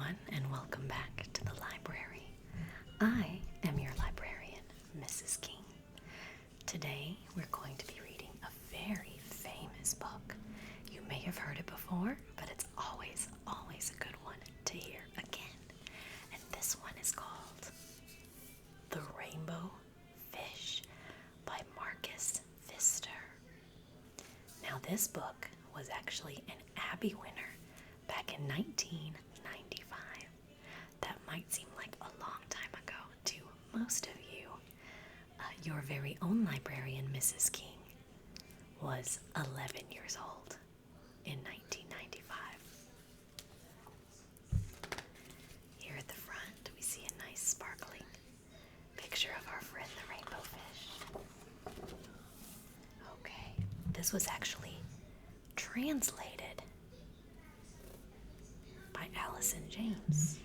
everyone, and welcome back to the library. I am your librarian, Mrs. King. Today, we're going to be reading a very famous book. You may have heard it before, but it's always a good one to hear again. And this one is called The Rainbow Fish by Marcus Pfister. Now, this book was actually an Abbey winner back in 1995. That might seem like a long time ago to most of you. Your very own librarian, Mrs. King, was 11 years old in 1995. Here at the front, we see a nice sparkling picture of our friend the rainbow fish. Okay, this was actually translated by Allison James.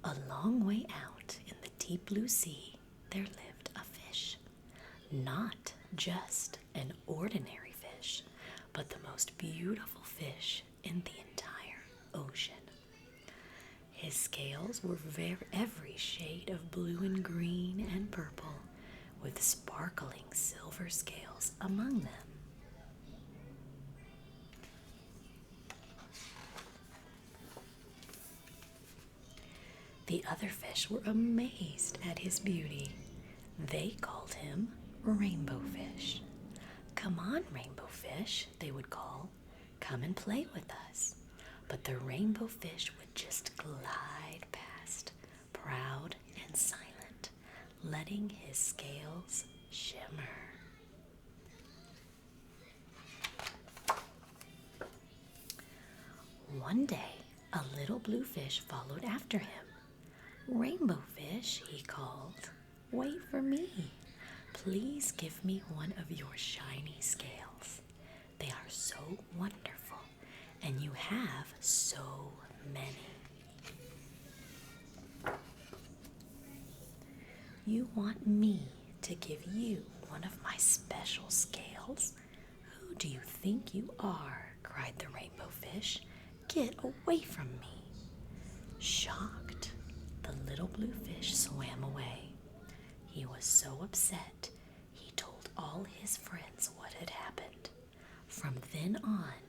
A long way out in the deep blue sea, there lived a fish. Not just an ordinary fish, but the most beautiful fish in the entire ocean. His scales were every shade of blue and green and purple, with sparkling silver scales among them. The other fish were amazed at his beauty. They called him Rainbow Fish. "Come on, Rainbow Fish," they would call. "Come and play with us." But the Rainbow Fish would just glide past, proud and silent, letting his scales shimmer. One day, a little blue fish followed after him. "Rainbow Fish," he called, "wait for me. Please give me one of your shiny scales. They are so wonderful, and you have so many." "You want me to give you one of my special scales? Who do you think you are?" cried the rainbow fish. "Get away from me." Shocked, the little blue fish swam away. He was so upset, he told all his friends what had happened. From then on,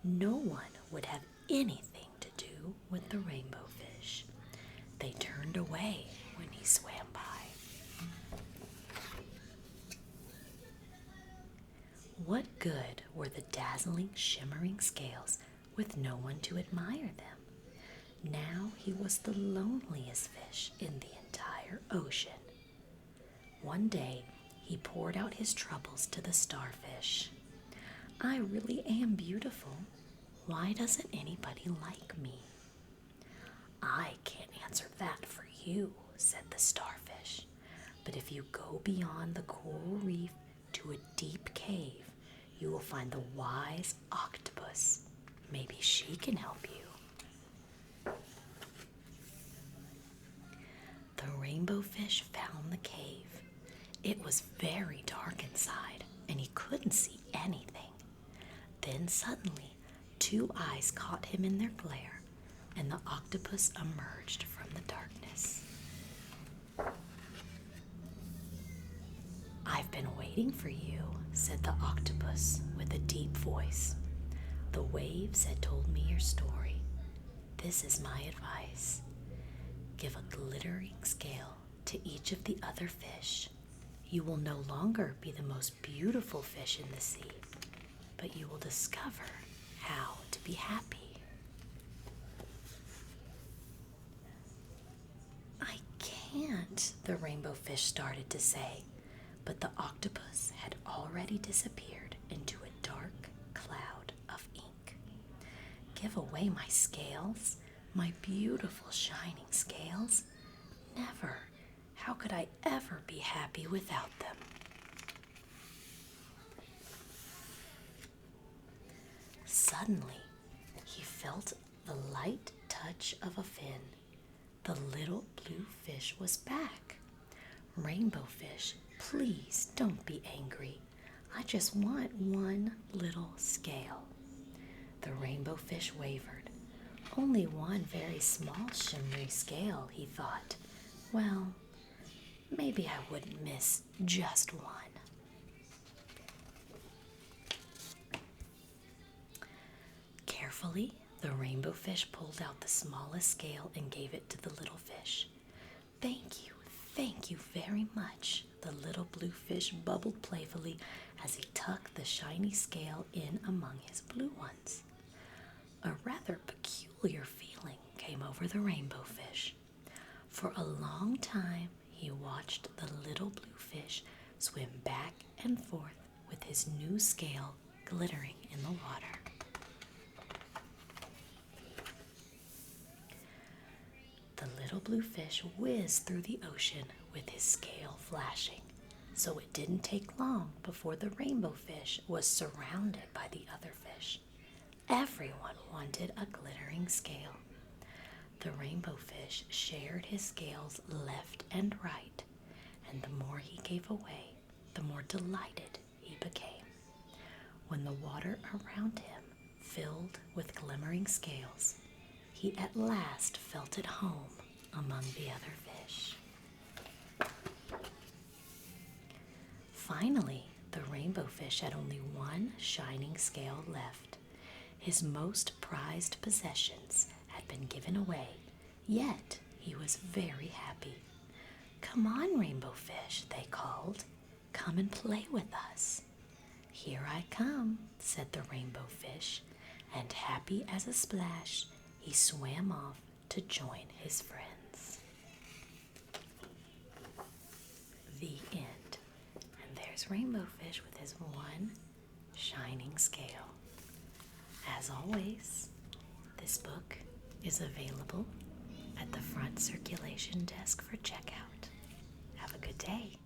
no one would have anything to do with the rainbow fish. They turned away when he swam by. What good were the dazzling, shimmering scales with no one to admire them? Now he was the loneliest fish in the entire ocean. One day, he poured out his troubles to the starfish. "I really am beautiful. Why doesn't anybody like me?" "I can't answer that for you," said the starfish. "But if you go beyond the coral reef to a deep cave, you will find the wise octopus. Maybe she can help you." The rainbow fish found the cave. It was very dark inside, and he couldn't see anything. Then suddenly, two eyes caught him in their glare, and the octopus emerged from the darkness. "I've been waiting for you," said the octopus with a deep voice. "The waves had told me your story. This is my advice. Give a glittering scale to each of the other fish. You will no longer be the most beautiful fish in the sea, but you will discover how to be happy." "I can't," the rainbow fish started to say, but the octopus had already disappeared into a dark cloud of ink. "Give away my scales? My beautiful shining scales? Never! How could I ever be happy without them?" Suddenly, he felt the light touch of a fin. The little blue fish was back. "Rainbow Fish, please don't be angry. I just want one little scale. The rainbow fish wavered. Only one very small shimmery scale, he thought. Well, maybe I wouldn't miss just one. Carefully, the rainbow fish pulled out the smallest scale and gave it to the little fish. Thank you very much, the little blue fish bubbled playfully as he tucked the shiny scale in among his blue ones. A rather peculiar feeling came over the rainbow fish. For a long time, he watched the little blue fish swim back and forth with his new scale glittering in the water. The little blue fish whizzed through the ocean with his scale flashing, so it didn't take long before the rainbow fish was surrounded by the other fish. Everyone wanted a glittering scale. The rainbow fish shared his scales left and right, and the more he gave away, the more delighted he became. When the water around him filled with glimmering scales, he at last felt at home among the other fish. Finally, the rainbow fish had only one shining scale left. His most prized possessions had been given away, yet he was very happy. "Come on, rainbow fish," they called. "Come and play with us." "Here I come," said the rainbow fish, and happy as a splash, he swam off to join his friends. The end. And there's Rainbow Fish with his one shining scale. As always, this book is available at the front circulation desk for checkout. Have a good day.